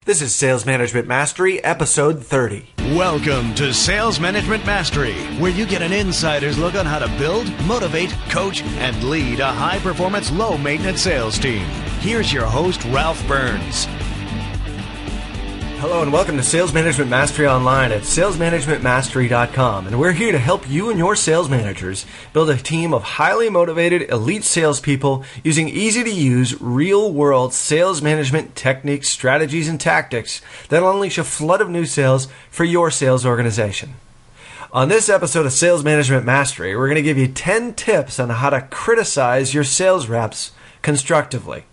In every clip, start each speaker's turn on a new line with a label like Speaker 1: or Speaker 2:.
Speaker 1: This is Sales Management Mastery, Episode 30.
Speaker 2: Welcome to Sales Management Mastery, where you get an insider's look on how to build, motivate, coach, and lead a high-performance, low-maintenance sales team. Here's your host, Ralph Burns.
Speaker 1: Hello and welcome to Sales Management Mastery Online at salesmanagementmastery.com. And we're here to help you and your sales managers build a team of highly motivated elite salespeople using easy-to-use, real-world sales management techniques, strategies, and tactics that'll unleash a flood of new sales for your sales organization. On this episode of Sales Management Mastery, we're going to give you 10 tips on how to criticize your sales reps constructively.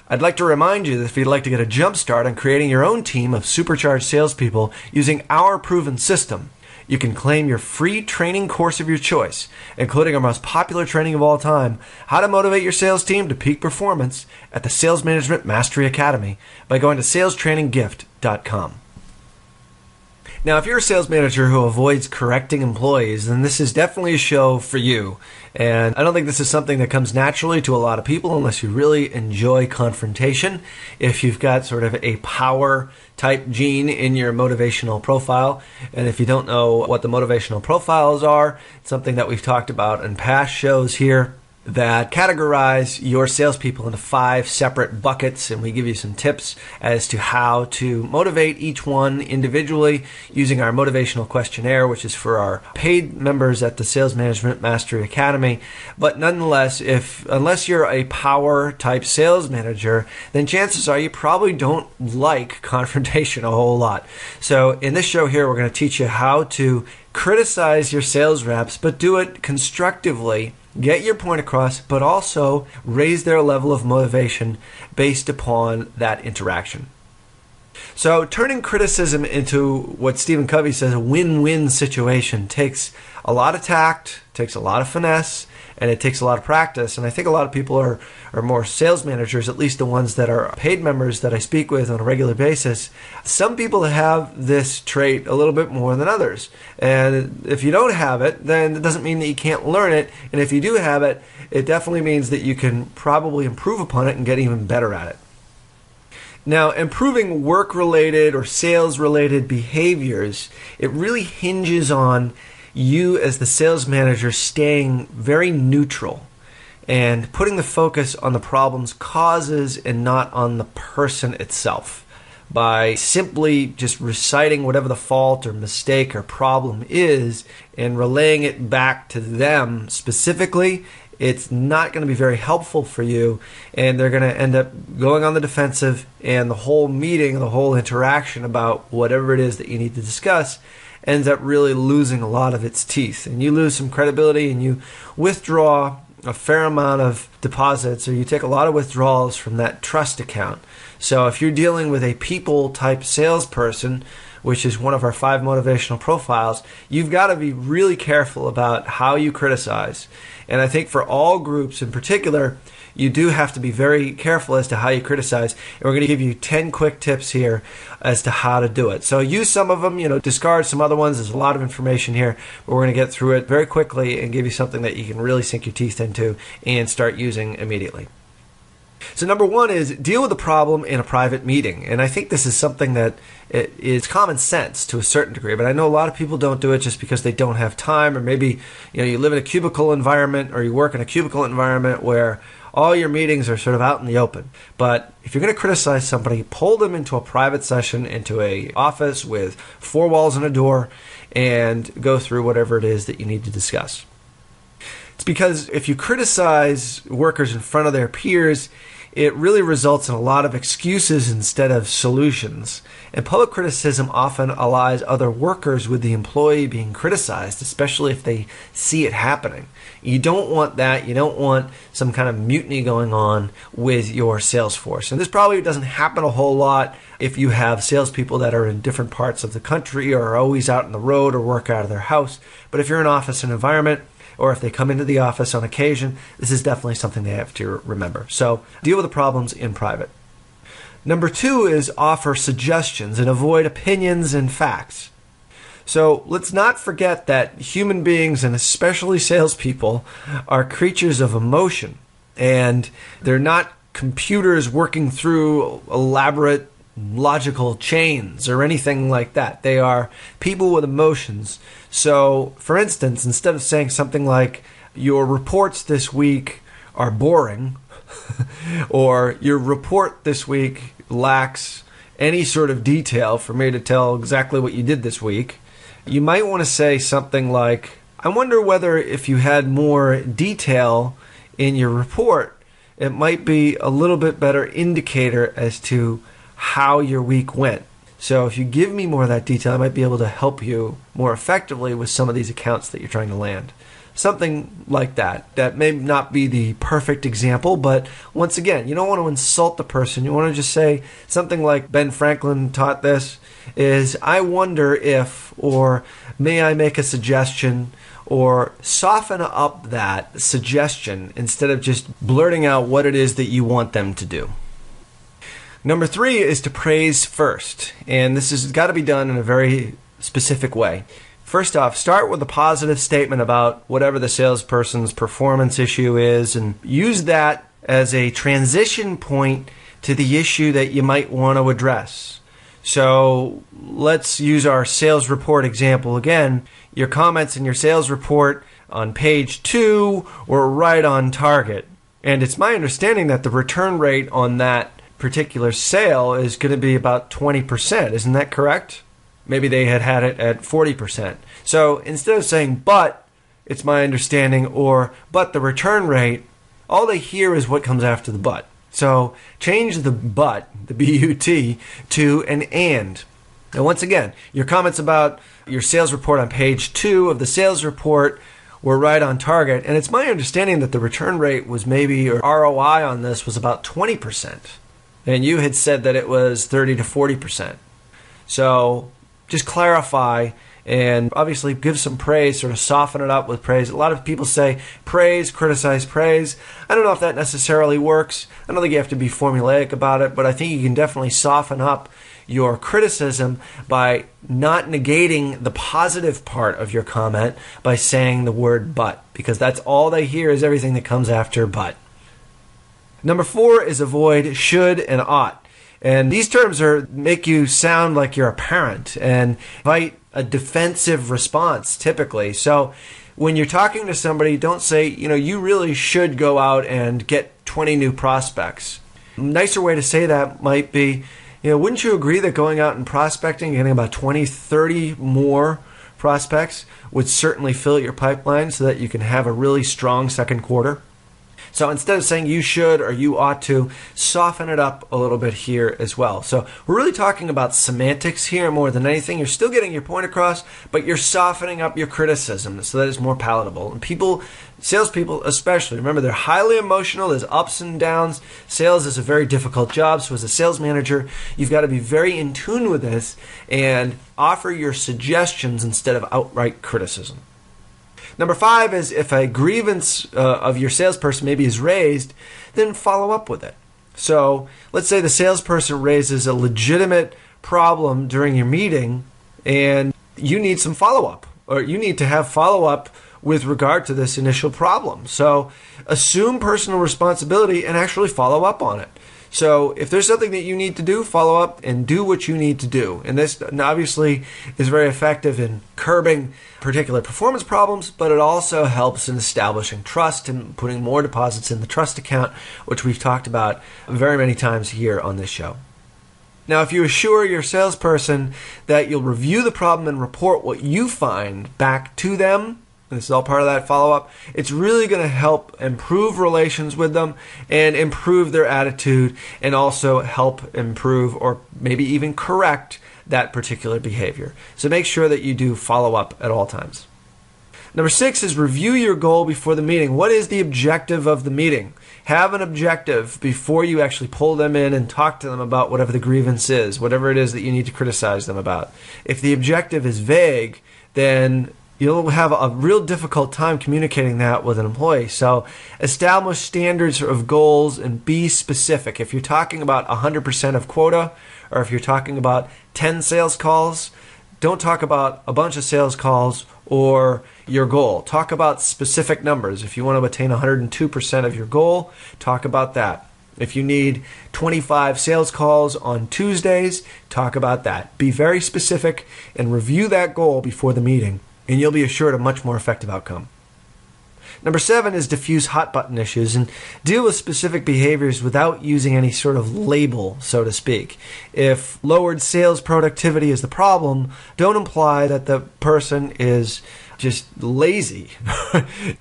Speaker 1: I'd like to remind you that if you'd like to get a jump start on creating your own team of supercharged salespeople using our proven system, you can claim your free training course of your choice, including our most popular training of all time, How to Motivate Your Sales Team to Peak Performance, at the Sales Management Mastery Academy by going to salestraininggift.com. Now, if you're a sales manager who avoids correcting employees, then this is definitely a show for you. And I don't think this is something that comes naturally to a lot of people unless you really enjoy confrontation. If you've got sort of a power type gene in your motivational profile, and if you don't know what the motivational profiles are, it's something that we've talked about in past shows here that categorize your salespeople into 5 separate buckets, and we give you some tips as to how to motivate each one individually using our motivational questionnaire, which is for our paid members at the Sales Management Mastery Academy. But nonetheless, unless you're a power type sales manager, then chances are you probably don't like confrontation a whole lot. So in this show here, we're going to teach you how to criticize your sales reps, but do it constructively. Get your point across, but also raise their level of motivation based upon that interaction. So turning criticism into what Stephen Covey says a win-win situation takes a lot of tact, takes a lot of finesse, and it takes a lot of practice. And I think a lot of people are more sales managers, at least the ones that are paid members that I speak with on a regular basis. Some people have this trait a little bit more than others. And if you don't have it, then it doesn't mean that you can't learn it. And if you do have it, it definitely means that you can probably improve upon it and get even better at it. Now, improving work-related or sales-related behaviors, it really hinges on you as the sales manager staying very neutral and putting the focus on the problem's causes and not on the person itself. By simply just reciting whatever the fault or mistake or problem is and relaying it back to them specifically, it's not going to be very helpful for you, and they're going to end up going on the defensive, and the whole meeting, the whole interaction about whatever it is that you need to discuss ends up really losing a lot of its teeth. And you lose some credibility, and you withdraw a fair amount of deposits, or you take a lot of withdrawals from that trust account. So if you're dealing with a people-type salesperson, which is one of our 5 motivational profiles, you've got to be really careful about how you criticize. And I think for all groups in particular, you do have to be very careful as to how you criticize. And we're going to give you 10 quick tips here as to how to do it. So use some of them, discard some other ones. There's a lot of information here, but we're going to get through it very quickly and give you something that you can really sink your teeth into and start using immediately. So number 1 is deal with the problem in a private meeting. And I think this is something that is common sense to a certain degree, but I know a lot of people don't do it just because they don't have time, or maybe you live in a cubicle environment, or you work in a cubicle environment where all your meetings are sort of out in the open. But if you're going to criticize somebody, pull them into a private session, into a office with 4 walls and a door, and go through whatever it is that you need to discuss. It's because if you criticize workers in front of their peers, it really results in a lot of excuses instead of solutions. And public criticism often allies other workers with the employee being criticized, especially if they see it happening. You don't want that. You don't want some kind of mutiny going on with your sales force. And this probably doesn't happen a whole lot if you have salespeople that are in different parts of the country or are always out on the road or work out of their house. But if you're in an office and environment, or if they come into the office on occasion, this is definitely something they have to remember. So deal with the problems in private. Number 2 is offer suggestions and avoid opinions and facts. So let's not forget that human beings, and especially salespeople, are creatures of emotion. And they're not computers working through elaborate logical chains or anything like that. They are people with emotions. So, for instance, instead of saying something like, your reports this week are boring, or your report this week lacks any sort of detail for me to tell exactly what you did this week, you might want to say something like, I wonder whether if you had more detail in your report, it might be a little bit better indicator as to how your week went. So if you give me more of that detail, I might be able to help you more effectively with some of these accounts that you're trying to land. Something like that. That may not be the perfect example, but once again, you don't want to insult the person. You want to just say something like Ben Franklin taught this, is I wonder if, or may I make a suggestion, or soften up that suggestion instead of just blurting out what it is that you want them to do. Number 3 is to praise first, and this has got to be done in a very specific way. First off, start with a positive statement about whatever the salesperson's performance issue is, and use that as a transition point to the issue that you might want to address. So let's use our sales report example again. Your comments in your sales report on page 2 were right on target. And it's my understanding that the return rate on that particular sale is going to be about 20%. Isn't that correct? Maybe they had it at 40%. So instead of saying, but it's my understanding, or but the return rate, all they hear is what comes after the but. So change the but, the B-U-T, to an and. Now once again, your comments about your sales report on page 2 of the sales report were right on target. And it's my understanding that the return rate was maybe, or ROI on this was about 20%. And you had said that it was 30 to 40%. So just clarify and obviously give some praise, sort of soften it up with praise. A lot of people say praise, criticize, praise. I don't know if that necessarily works. I don't think you have to be formulaic about it, but I think you can definitely soften up your criticism by not negating the positive part of your comment by saying the word but, because that's all they hear is everything that comes after but. Number 4 is avoid should and ought. And these terms make you sound like you're a parent and invite a defensive response typically. So when you're talking to somebody, don't say, you really should go out and get 20 new prospects. A nicer way to say that might be, wouldn't you agree that going out and prospecting, getting about 20, 30 more prospects would certainly fill your pipeline so that you can have a really strong second quarter? So instead of saying you should or you ought to, soften it up a little bit here as well. So we're really talking about semantics here more than anything. You're still getting your point across, but you're softening up your criticism so that it's more palatable. And salespeople especially, remember they're highly emotional. There's ups and downs. Sales is a very difficult job. So as a sales manager, you've got to be very in tune with this and offer your suggestions instead of outright criticism. Number 5 is if a grievance of your salesperson maybe is raised, then follow up with it. So let's say the salesperson raises a legitimate problem during your meeting and you need some follow-up, or you need to have follow-up with regard to this initial problem. So assume personal responsibility and actually follow up on it. So if there's something that you need to do, follow up and do what you need to do. And this obviously is very effective in curbing particular performance problems, but it also helps in establishing trust and putting more deposits in the trust account, which we've talked about very many times here on this show. Now, if you assure your salesperson that you'll review the problem and report what you find back to them, this is all part of that follow-up, it's really going to help improve relations with them and improve their attitude and also help improve or maybe even correct that particular behavior. So make sure that you do follow-up at all times. Number 6 is review your goal before the meeting. What is the objective of the meeting? Have an objective before you actually pull them in and talk to them about whatever the grievance is, whatever it is that you need to criticize them about. If the objective is vague, then you'll have a real difficult time communicating that with an employee. So establish standards of goals and be specific. If you're talking about 100% of quota, or if you're talking about 10 sales calls, don't talk about a bunch of sales calls or your goal. Talk about specific numbers. If you want to attain 102% of your goal, talk about that. If you need 25 sales calls on Tuesdays, talk about that. Be very specific and review that goal before the meeting, and you'll be assured a much more effective outcome. Number 7 is diffuse hot button issues and deal with specific behaviors without using any sort of label, so to speak. If lowered sales productivity is the problem, don't imply that the person is just lazy.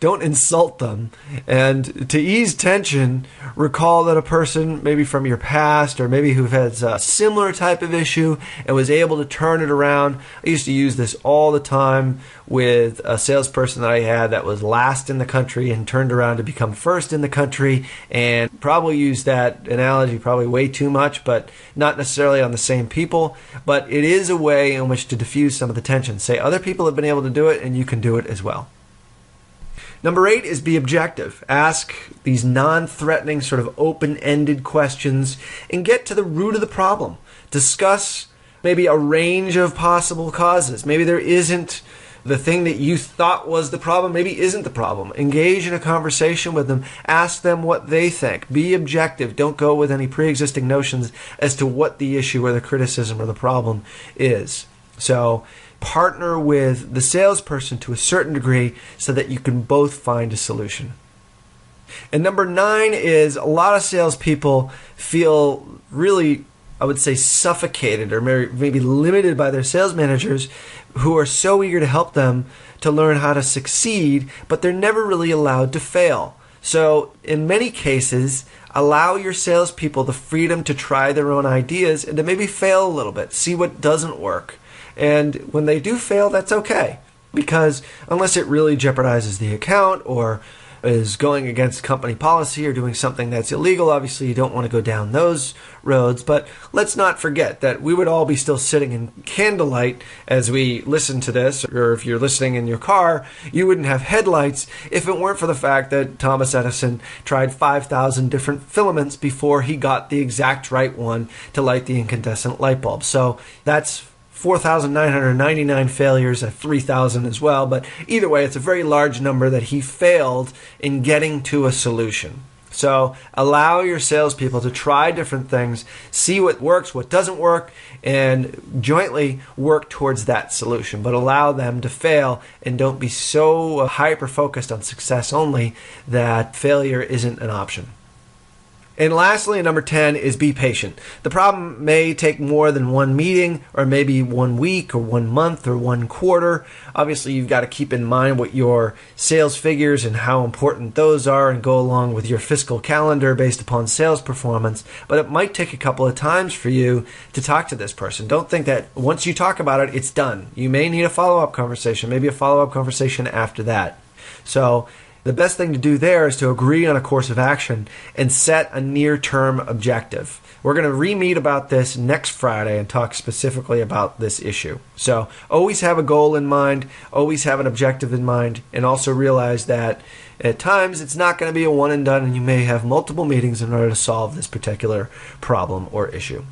Speaker 1: Don't insult them. And to ease tension, recall that a person maybe from your past or maybe who has a similar type of issue and was able to turn it around. I used to use this all the time with a salesperson that I had that was last in the country and turned around to become first in the country, and probably used that analogy probably way too much, but not necessarily on the same people. But it is a way in which to diffuse some of the tension. Say other people have been able to do it and you can do it as well. Number 8 is be objective. Ask these non-threatening, sort of open-ended questions and get to the root of the problem. Discuss maybe a range of possible causes. Maybe there isn't the thing that you thought was the problem, maybe isn't the problem. Engage in a conversation with them. Ask them what they think. Be objective. Don't go with any pre-existing notions as to what the issue or the criticism or the problem is. So partner with the salesperson to a certain degree so that you can both find a solution. And number 9 is a lot of salespeople feel really, I would say, suffocated or maybe limited by their sales managers who are so eager to help them to learn how to succeed, but they're never really allowed to fail. So in many cases, allow your salespeople the freedom to try their own ideas and to maybe fail a little bit, see what doesn't work. And when they do fail, that's okay, because unless it really jeopardizes the account or is going against company policy or doing something that's illegal, obviously you don't want to go down those roads. But let's not forget that we would all be still sitting in candlelight as we listen to this, or if you're listening in your car, you wouldn't have headlights if it weren't for the fact that Thomas Edison tried 5,000 different filaments before he got the exact right one to light the incandescent light bulb. So that's 4,999 failures at 3,000 as well, but either way, it's a very large number that he failed in getting to a solution. So allow your salespeople to try different things, see what works, what doesn't work, and jointly work towards that solution. But allow them to fail and don't be so hyper-focused on success only that failure isn't an option. And lastly, number 10 is be patient. The problem may take more than one meeting, or maybe 1 week, or 1 month, or 1 quarter. Obviously, you've got to keep in mind what your sales figures and how important those are and go along with your fiscal calendar based upon sales performance. But it might take a couple of times for you to talk to this person. Don't think that once you talk about it, it's done. You may need a follow-up conversation, maybe a follow-up conversation after that. So the best thing to do there is to agree on a course of action and set a near-term objective. We're going to re-meet about this next Friday and talk specifically about this issue. So always have a goal in mind, always have an objective in mind, and also realize that at times it's not going to be a one and done, and you may have multiple meetings in order to solve this particular problem or issue.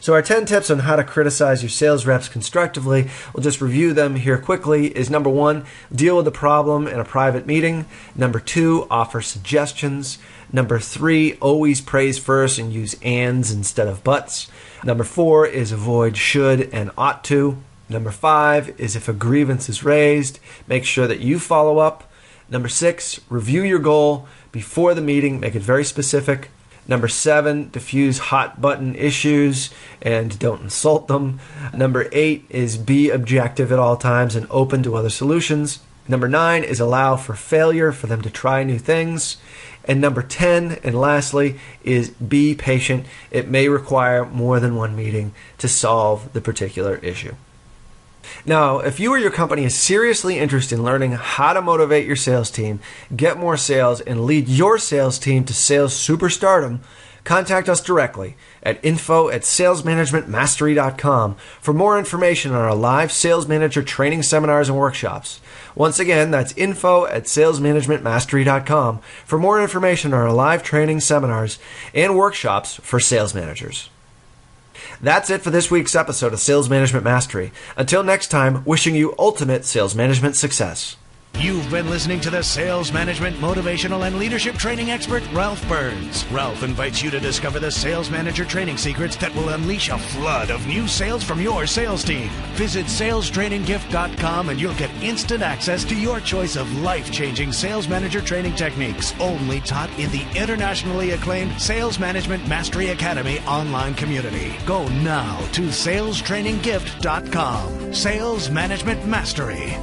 Speaker 1: So our 10 tips on how to criticize your sales reps constructively, we'll just review them here quickly, is number 1, deal with the problem in a private meeting. Number 2, offer suggestions. Number 3, always praise first and use ands instead of buts. Number 4 is avoid should and ought to. Number 5 is if a grievance is raised, make sure that you follow up. Number 6, review your goal before the meeting, make it very specific. Number 7, diffuse hot button issues and don't insult them. Number 8 is be objective at all times and open to other solutions. Number 9 is allow for failure for them to try new things. And number 10, and lastly, is be patient. It may require more than one meeting to solve the particular issue. Now, if you or your company is seriously interested in learning how to motivate your sales team, get more sales, and lead your sales team to sales superstardom, contact us directly at info@salesmanagementmastery.com for more information on our live sales manager training seminars and workshops. Once again, that's info@salesmanagementmastery.com for more information on our live training seminars and workshops for sales managers. That's it for this week's episode of Sales Management Mastery. Until next time, wishing you ultimate sales management success.
Speaker 2: You've been listening to the sales management, motivational, and leadership training expert, Ralph Burns. Ralph invites you to discover the sales manager training secrets that will unleash a flood of new sales from your sales team. Visit salestraininggift.com and you'll get instant access to your choice of life-changing sales manager training techniques, only taught in the internationally acclaimed Sales Management Mastery Academy online community. Go now to salestraininggift.com. Sales Management Mastery.